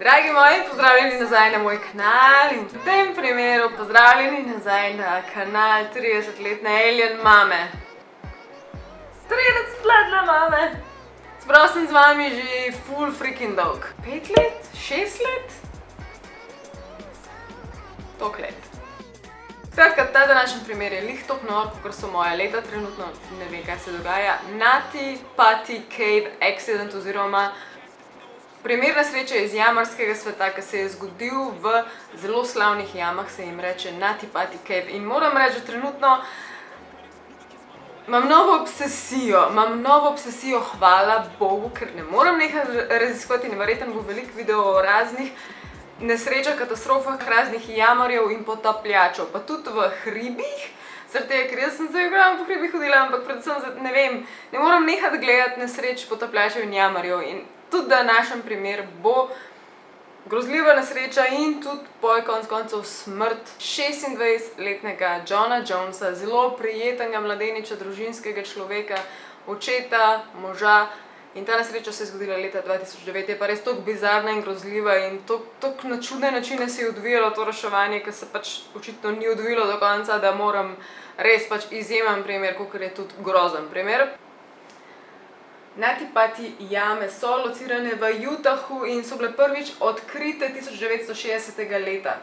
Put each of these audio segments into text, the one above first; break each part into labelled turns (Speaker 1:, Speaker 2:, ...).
Speaker 1: Dragi moji, pozdravljeni nazaj na moj kanal in v tem primeru pozdravljeni nazaj na kanal 30-letne alien mame. 30-letne mame! Čeprav sem z vami že full freaking dolg. 5 let? 6 let? Toliko let. Skratka, ta današnji primer je lih toliko nor, kakor so moja leta, trenutno ne vem, kaj se dogaja. Nati Patti Cave Accident oziroma primer nesreče iz jamarskega sveta, ki se je zgodil v zelo slavnih jamah, se jim reče Nati Patti Cave. In moram reči, da trenutno imam novo obsesijo, hvala Bogu, ker ne moram nehati raziskovati in verjetno bo veliko videov o raznih nesrečah, katastrofah, raznih jamarjev in potapljačev, pa tudi v hribih. Zaradi tega, ker jaz sem zdaj po hribih hodila, ampak predvsem, ne vem, ne moram nehati gledati nesreč potapljačev in jamarjev. In tudi današnji primer bo grozljiva nesreča in tudi konec koncev smrt 26-letnega Johna Jonesa, zelo prijetnega mladeniča, družinskega človeka, očeta, moža. In ta nesreča se je zgodila leta 2009, je pa res toliko bizarna in grozljiva in toliko na čudne načine se je odvijalo to reševanje, ki se pač očitno ni odvilo do konca, da moram res pač izjemen primer, kakor je tudi grozen primer. Nati Patti jame so locirane v Utahu in so bile prvič odkrite 1960. leta.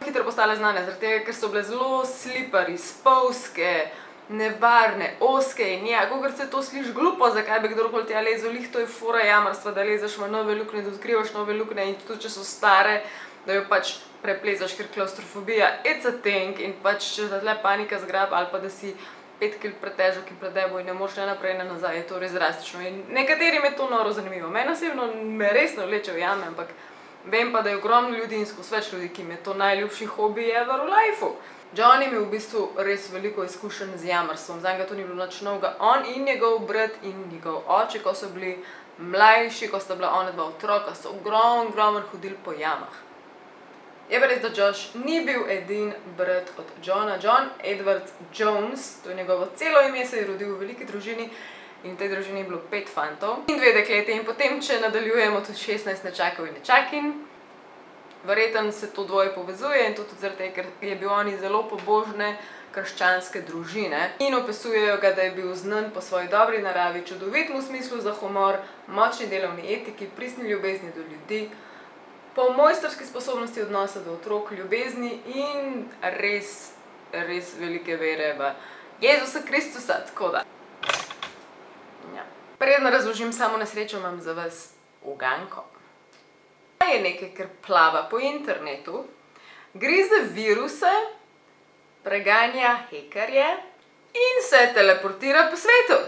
Speaker 1: Hitro postale znane, zaradi tega, ker so bile zelo slippery, spolzke, nevarne, ozke in ja, kakor se to sliši glupo, zakaj bi kdorkoli tja lezel, lih to je fora jamarstva, da lezeš v nove luknje, da odkrivaš nove luknje in tudi če so stare, da jo pač preplezaš, ker klaustrofobija, it's a thing in pač če da tle panika zgrab ali pa da si 5 kg pretežek in predebo in ne moreš ne naprej, ne nazaj, je to res drastično in nekaterim je to noro zanimivo. Meni osebno me res ne vleče v jame, ampak vem pa, da je ogromno ljudi in skozi več ljudi, ki mi je to najljubši hobi ever v lifeu. John je imel v bistvu res veliko izkušenj z jamarstvom, zanj ga to ni bilo nič novega. On in njegov brat in njegov oče, ko so bili mlajši, ko sta bila ona dva otroka, so ogromno hodili po jamah. Je pa res, da Josh ni bil edin brat od Johna. John Edward Jones, to je njegovo celo ime, se je rodil v veliki družini in v tej družini je bilo 5 fantov in 2 deklete in potem, če nadaljujemo, tudi 16 nečakov in nečakin. Verjetno se to dvoje povezuje in to tudi zaradi tega, ker je bil oni zelo pobožne krščanske družine in opisujejo ga, da je bil znan po svoji dobri naravi, čudovitemu smislu za humor, močni delovni etiki, pristni ljubezni do ljudi, po mojstrski sposobnosti odnosa do otrok, ljubezni in res velike vere v Jezusa Kristusa, tako da. Ja. Preden razložim samo nesrečo, imam za vas uganko. Je nekaj, kar plava po internetu, grize viruse, preganja hekerje in se teleportira po svetu.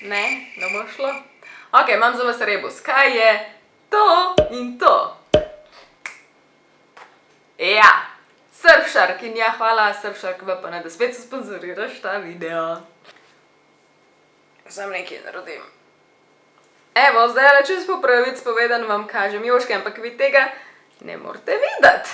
Speaker 1: Ne bo šlo? Ok, imam za vas rebus. Kaj je to in to? Ja, Surfshark in ja, hvala Surfshark VPN, da spet sponzoriraš ta video. Sem nekaj naredim. Evo, zdaj čisto po pravic povedan vam kažem joške, ampak vi tega ne morete videti.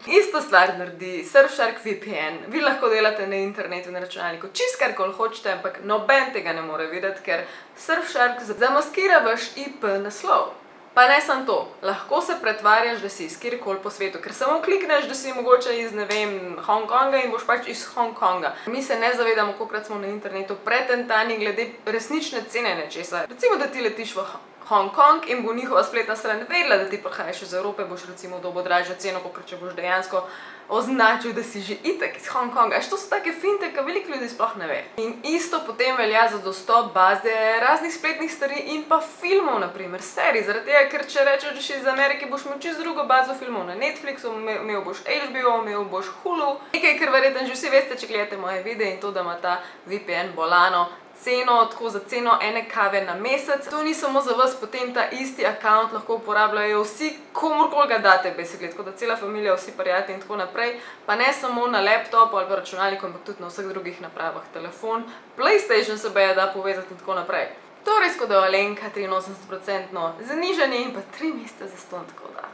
Speaker 1: Isto stvar naredi Surfshark VPN. Vi lahko delate na internetu, na računalniku, čisto karkoli hočete, ampak noben tega ne more videti, ker Surfshark zamaskira vaš IP naslov. Pa ne samo to, lahko se pretvarjaš, da si iz kjerkoli po svetu, ker samo klikneš, da si mogoče iz, ne vem, Hongkonga in boš pač iz Hongkonga. Mi se ne zavedamo, kolikokrat smo na internetu pretentani glede resnične cene nečesa. Recimo, da ti letiš v Hongkong in bo njihova spletna stran vedela, da ti prihajaš iz Evrope, boš recimo dobil dražjo ceno, kakor če boš dejansko označil, da si že itak iz Hongkonga. To so take finte, ki veliko ljudi sploh ne ve. In isto potem velja za dostop baze raznih spletnih stvari in pa filmov, naprimer serij. Zaradi tega, ker če rečeš, da si iz Amerike, boš imel čisto drugo bazo filmov na Netflixu, imel boš HBO, imel boš Hulu. Nekaj, kar verjetno že vsi veste, če gledate moje videe in to, da ima ta VPN bolano ceno, tako za ceno ene kave na mesec. To ni samo za vas, potem ta isti account lahko uporabljajo vsi, komorkoli ga date, basically, tako da cela familija, vsi prijatelji in tako naprej, pa ne samo na laptopu ali pa računalniku, ampak tudi na vseh drugih napravah, telefon, PlayStation se baje da povezati in tako naprej. To res kot da je Alenka 83% znižanje in pa 3 mesece zastonj, tako da.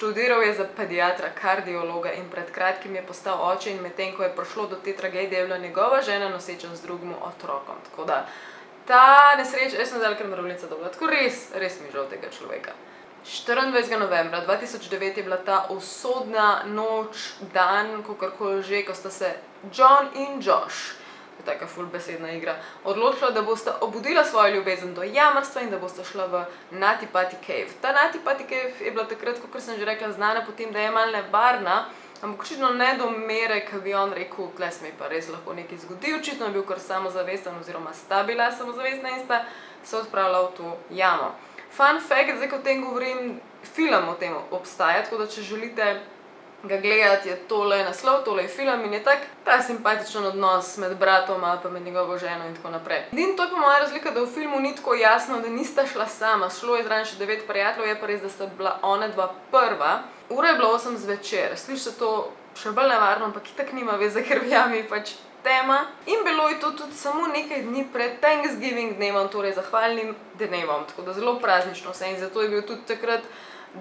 Speaker 1: Študiral je za pediatra, kardiologa in pred kratkim je postal oče in medtem, ko je prišlo do te tragedije, je bila njegova žena noseča z drugim otrokom. Tako da ta nesreča, jaz sem zdaj kar mravljica dobila, tako res mi žal tega človeka. 24. novembra 2009 je bila ta usodna noč, dan, kakorkoli že, ko sta se John in Josh, to je taka ful besedna igra, odločila, da bosta obudila svojo ljubezen do jamarstva in da bosta šla v Nati Pati Cave. Ta Nati Pati Cave je bila takrat, kot sem že rekla, znana po tem, da je malo nevarna, ampak očitno ne do mere, ki bi on rekel, tle se mi pa res lahko nekaj zgodi, očitno je bil kar samozavesten oziroma sta bila samozavestna in sta se odpravila v to jamo. Fun fact, zdaj ko o tem govorim, film o tem obstaja, tako da če želite ga gledati, je tole naslov, tole je film in je tak ta simpatičen odnos med bratoma pa med njegovo ženo in tako naprej. In to je po moja razlika, da v filmu ni tako jasno, da nista šla sama, šlo je zraven še 9 prijateljev, je pa res, da sta bila one dva prva. Ura je bila 8 zvečer, sliši se to še bolj nevarno, ampak itak nima veze, ker v jami pač tema. In bilo je to tudi samo nekaj dni pred Thanksgiving dnevom, torej zahvalnim dnevom, tako da zelo praznično vse in zato je bil tudi takrat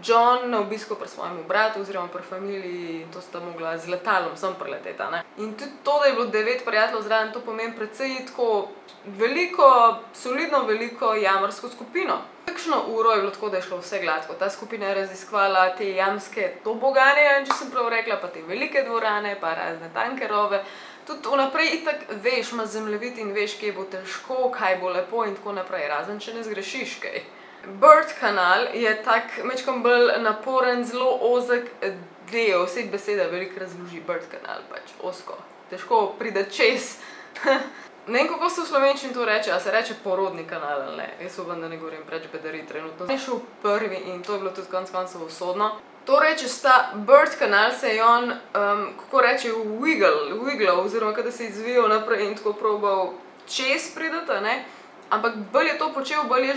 Speaker 1: John na obisku pri svojemu bratu oziroma pri familiji in to sta mogla z letalom sem preleteti, ne. In tudi to, da je bilo 9 prijateljev zraven, to pomeni precej tako veliko, solidno veliko jamarsko skupino. Kakšno uro je bilo tako, da je šlo vse gladko. Ta skupina je raziskovala te jamske tobogane, če sem prav rekla, pa te velike dvorane, pa razne tanke rove. Tudi vnaprej itak veš, imaš zemljevid in veš, kje bo težko, kaj bo lepo in tako naprej, razen če ne zgrešiš kaj. Bird kanal je tak majčkeno bolj naporen, zelo ozek del, vsej beseda veliko razloži, bird kanal pač, ozko, težko pride čez. Ne vem, kako se v slovenščini to reče, a se reče porodni kanal ali ne, jaz upam, da ne govorim preč bedari trenutno. Je šel prvi in to je bilo tudi konec koncev usodno. Torej, če sta bird kanal, se je on, kako reče, wigglal, oziroma kada se je izvijal naprej in tako probal čez pridati, ne. Ampak bolj je to počel, bolj je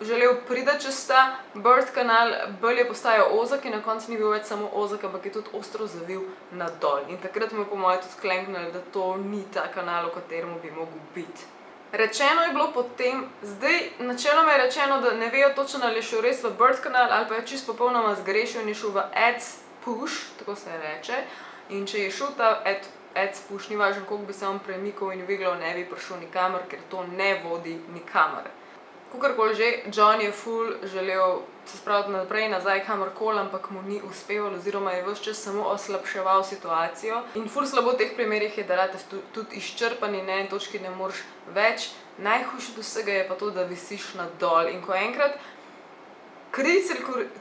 Speaker 1: želel priti čez ta bird kanal, bolj je postajal ozek in na koncu ni bil več samo ozek, ampak je tudi ostro zavil nadol. In takrat mu je po moje tudi klenknilo, da to ni ta kanal, v katerem bi mogel biti. Rečeno je bilo potem, zdaj načeloma je rečeno, da ne vejo točno, ali je šel res v bird kanal ali pa je čisto popolnoma zgrešil in je šel v ad's push, tako se reče. In če je šel ta ad's push, ni važno, koliko bi se on premikal in wigglal, ne bi prišel nikamor, ker to ne vodi nikamor. Kakorkoli že, John je ful želel se spraviti naprej, nazaj kamorkoli, ampak mu ni uspevalo oziroma je ves čas samo oslabševal situacijo. In ful slabo v teh primerih je, da rate tudi izčrpani, na eni točki ne moreš več. Najhujše od vsega je pa to, da visiš nadol in ko enkrat kri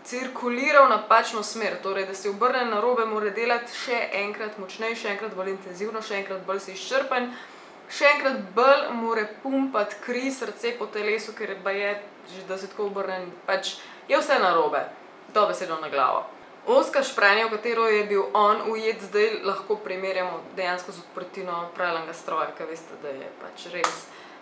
Speaker 1: cirkulira v napačno smer, torej da si obrne narobe, mora delati še enkrat močneje, še enkrat bolj intenzivno, še enkrat bolj si izčrpan, še enkrat bolj mora pumpati kri, srce po telesu, ker je, da se tako obrne, pač je vse narobe, dobesedno na glavo. Ozka špranja, v katero je bil on ujet, zdaj lahko primerjamo dejansko z odprtino pralnega stroja, ker veste, da je pač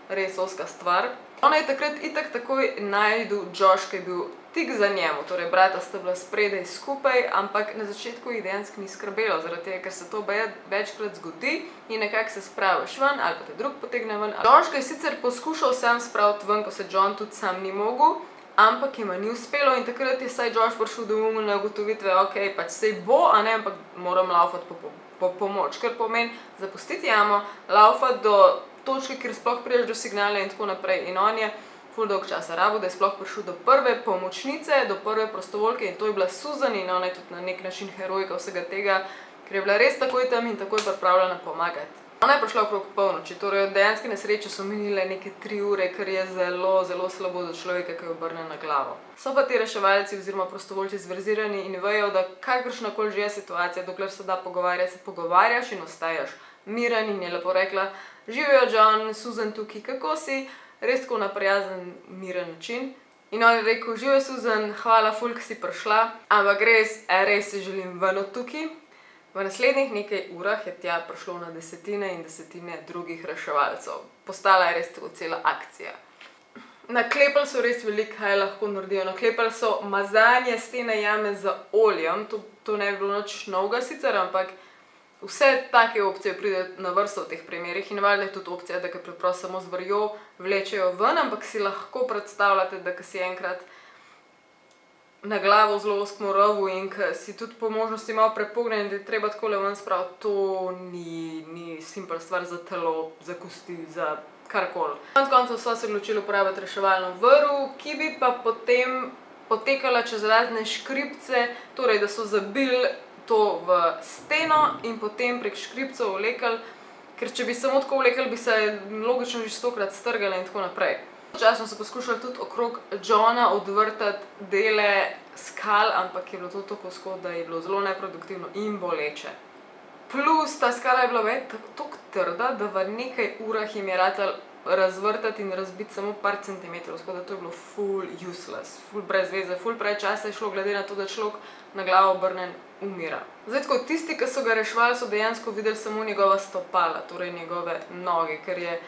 Speaker 1: res ozka stvar. Ona je takrat itak takoj našel Josh, ki je bil tik za njemu, torej brata sta bila spredaj skupaj, ampak na začetku jih dejansko ni skrbelo, zaradi tega, ker se to večkrat zgodi in nekako se spraviš ven ali pa te drug potegne ven. Josh ga je sicer poskušal sam spraviti ven, ko se John tudi sam ni mogel, ampak jima ni uspelo in takrat je saj Josh prišel do umne ugotovitve, ok, pač sej bo, a ne, ampak moram laufati po pomoč, kar pomeni zapustiti jamo, laufati do točke, kjer sploh prideš do signala in tako naprej. In on je ful dolg časa rabil, da je sploh prišel do prve pomočnice, do prve prostovoljke in to je bila Susan in ona je tudi na nek način herojka vsega tega, ker je bila res takoj tam in takoj pripravljena pomagati. Ona je prišla okrog polnoči, torej od dejanske nesreče so minile neke 3 ure, kar je zelo, zelo slabo za človeka, ki je obrne na glavo. So pa ti reševalci oziroma prostovoljci zverzirani in vejo, da kakršnakoli že je situacija, dokler se da pogovarjati, se pogovarjaš in ostajaš miren in je lepo rekla, živijo John, Susan tukaj, kako si? Res tako na prijazen, miren način. In on je rekel, živijo Susan, hvala ful, ki si prišla, ampak res se želim ven od tukaj. V naslednjih nekaj urah je tja prišlo na desetine in desetine drugih reševalcev. Postala je res tako cela akcija. Naklepali so res veliko, kaj lahko naredijo. Naklepali so mazanje stene jame z oljem, to ne bi bilo nič novega sicer, ampak vse take opcije pridejo na vrsto v teh primerih in valjda je tudi opcija, da ga preprosto samo z vrjo vlečejo ven, ampak si lahko predstavljate, da ko si enkrat na glavo zelo ozkem rovu in ko si tudi po možnosti malo prepognjen, da je treba takole ven spraviti, to ni simpel stvar za telo, za kosti, za karkoli. Konec koncev so se odločili uporabiti reševalno vrv, ki bi pa potem potekala čez razne škripce, torej da so zabili to v steno in potem prek škripcev vlekli, ker če bi samo tako vlekli, bi se logično že 100-krat strgali in tako naprej. Včasno so poskušali tudi okrog Johna odvrtati dele skal, ampak je bilo to tako ozko, da je bilo zelo neproduktivno in boleče. Plus ta skala je bila tako trda, da v nekaj urah jim je ratalo razvrtati in razbiti samo par centimetrov, tako da to je bilo full useless, full brez veze, full prečasa je šlo, glede na to, da človek na glavo obrnen umira. Zdaj tako, tisti, ki so ga reševali, so dejansko videli samo njegova stopala, torej njegove noge, ker je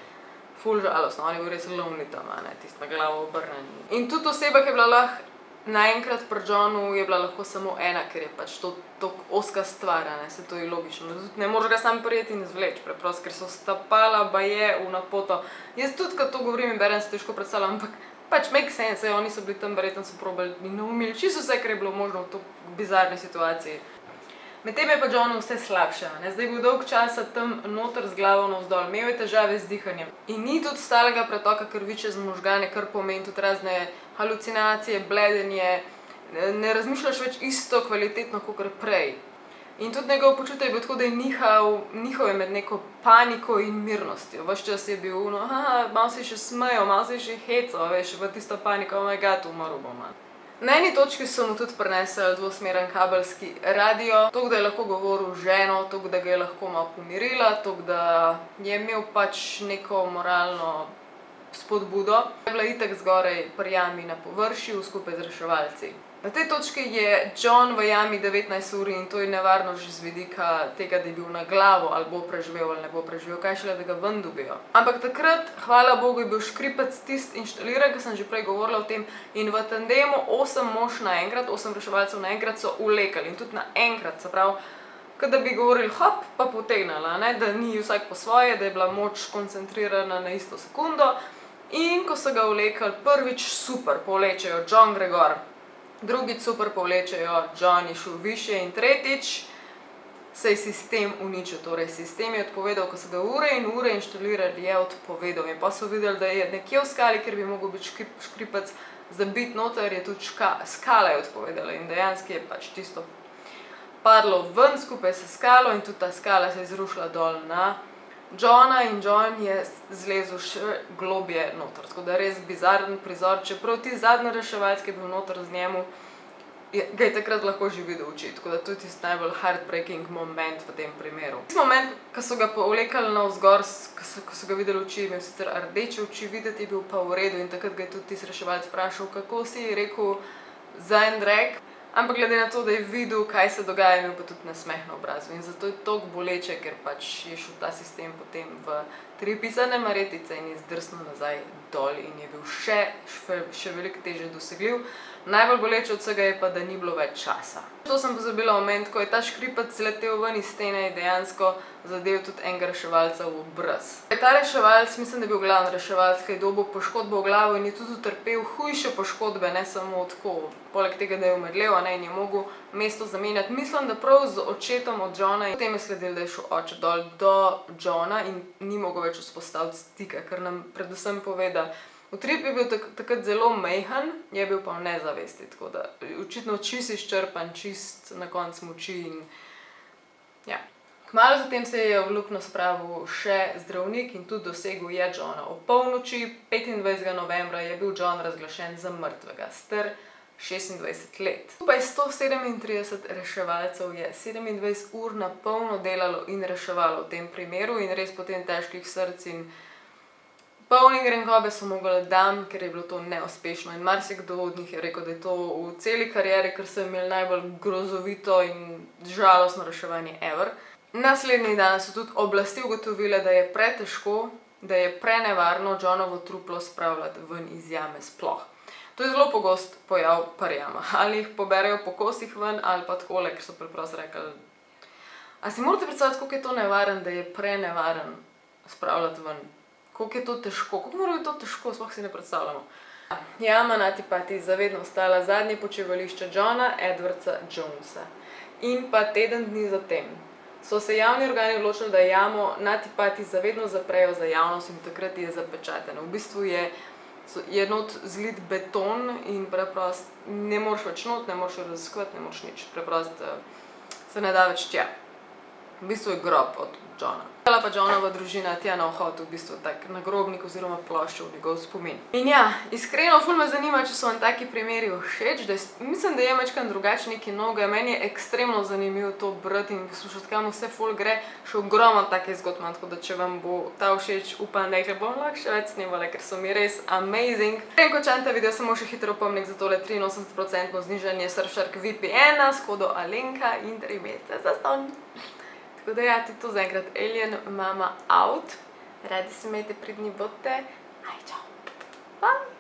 Speaker 1: full žalostno, on je bil res lovni tam, tisti na glavo obrnen. In tudi oseba, ki je bila lahko naenkrat pri Johnu, je bila lahko samo ena, ker je pač to tako ozka stvar, se to je logično. Ne moreš ga sam prijeti in izvleči, preprosto, ker so stopala baje v napoto. Jaz tudi, ko to govorim in berem, se težko predstavljam, ampak pač make sense, oni so bili tam, verjetno so probali in naumili čisto vse, kar je bilo možno v to bizarni situaciji. Medtem je pa Johnu vse slabše, zdaj je bil dolg časa tam noter z glavo navzdol, imel je težave z dihanjem. In ni tudi stalega pretoka krvi čez možgane, kar pomeni tudi razne halucinacije, bledenje, ne razmišljaš več isto kvalitetno kakor prej. In tudi njegov počutek je bil tako, da je nihal je med neko paniko in mirnostjo. Ves čas je bil, malo se je še smejal, malo se je še hecal, veš, v tisto paniko, oh my god, umrl bom. Na eni točki so mu tudi prinesli dvosmeren kabelski radio, toliko, da je lahko govoril z ženo, toliko, da ga je lahko malo pomirila, toliko, da je imel pač neko moralno spodbudo. Je bila itak zgoraj pri jami na površju skupaj z reševalci. Na tej točki je John v jami 19 ur in to je nevarno že z vidika tega, da je bil na glavo, ali bo preživel ali ne bo preživel, kaj šele, da ga ven dobijo. Ampak takrat, hvala Bogu, je bil škripec tist inštaliran, ker sem že prej govorila o tem, in v tandemu 8 mož naenkrat, 8 reševalcev naenkrat so vlekali in tudi naenkrat, se pravi, kot da bi govorili hop, pa potegnala, da ni vsak po svoje, da je bila moč koncentrirana na isto sekundo. In ko so ga vlekali, prvič super povlečejo, John gre gor. Drugič super povlečejo, John je šel više in tretjič se je sistem uničil. Torej, sistem je odpovedal, ko so ga ure in ure inštalirali, je odpovedal. In pa so videli, da je nekje v skali, kjer bi mogel biti škripec zabit noter, je tudi skala je odpovedala in dejansko je pač tisto padlo ven skupaj s skalo in tudi ta skala se je zrušila dol na Johna in John je zlezel še globje noter. Tako da res bizaren prizor, čeprav ti zadnji reševalec, ki je bil noter z njemu, ga je takrat lahko že videl oči. Tako da to je tisti najbolj heartbreaking moment v tem primeru. Tisti moment, ko so ga povlekali navzgor, ko so ga videli oči, imel sicer rdeče oči, videti je bil pa v redu in takrat ga je tudi tisti reševalec vprašal, kako si, je rekel za en drek. Ampak glede na to, da je videl, kaj se dogaja, imel pa tudi nasmeh na obrazu. In zato je toliko boleče, ker pač je šel ta sistem potem v 3 pisane maretice in je zdrsnil nazaj dol in je bil še veliko težje dosegljiv. Najbolj boleče od vsega je pa, da ni bilo več časa. To sem pozabila moment, ko je ta škripec letel ven iz stene in dejansko zadel tudi enega reševalca v obraz. Ta reševalc, mislim, da je bil glavni reševalc, ki je dobil poškodbo v glavo in je tudi utrpel hujše poškodbe, ne samo tako. Poleg tega, da je umedlel, in je mogel mesto zamenjati. Mislim, da prav z očetom od Johna in potem je sledil, da je šel oče dol do Johna in ni mogel več vzpostaviti stika, kar nam predvsem pove, da utrip je bil takrat zelo majhen, je bil pa v nezavesti, tako da očitno čist izčrpan, čist na koncu moči in ja. Kmalu zatem se je v luknjo spravil še zdravnik in tudi dosegel je Johna. O polnoči 25. novembra je bil John razglašen za mrtvega, star 26 let. Skupaj 137 reševalcev je 27 ur na polno delalo in reševalo v tem primeru in res potem težkih src in polni grenkobe so mogli dan, ker je bilo to neuspešno in marsikdo od njih je rekel, da je to v celi karieri, ker so imeli najbolj grozovito in žalostno reševanje ever. Naslednji dan so tudi oblasti ugotovile, da je pretežko, da je prenevarno Johnovo truplo spravljati ven iz jame sploh. To je zelo pogost pojav pri jamah. Ali jih poberejo po kosih ven ali pa takole, ker so preprosto rekli. A si morate predstavljati, koliko je to nevaren, da je prenevaren spravljati ven? Koliko je to težko? Kako mora biti to težko? Sploh si ne predstavljamo. Jama Nati Pati zavedno ostala zadnje počivališče Johna Edwardsa Jonesa. In pa teden dni zatem so se javni organi odločili, da jamo na Tipati zavedno zaprejo za javnost in takrat je zapečatena. V bistvu je not zlit beton in preprosto ne moreš več not, ne moreš raziskovati, ne moreš nič. Preprosto se ne da več tja. V bistvu je grob od Johna. Hvala pa Johnova družina tja na vhod, v bistvu tak nagrobnik oziroma ploščo v njegov spomin. In ja, iskreno ful me zanima, če so vam taki primeri všeč, mislim, da je majčkeno drugače nekaj novega. Meni je ekstremno zanimivo to brati in poslušati, kam vse ful gre, še ogromno take zgodb imam, tako da če vam bo ta všeč, upam, da jih bom lahko še več snemala, ker so mi res amazing. Preden končam ta video, samo še hitro opomnik za tole 83% znižanje Surfshark VPN-a s kodo Alenka in 3 mesece zastonj. Tako da ja, tudi to zaenkrat. Alien Mama out. Radi se imejte, pridni bodite. Aj, čau. Bye.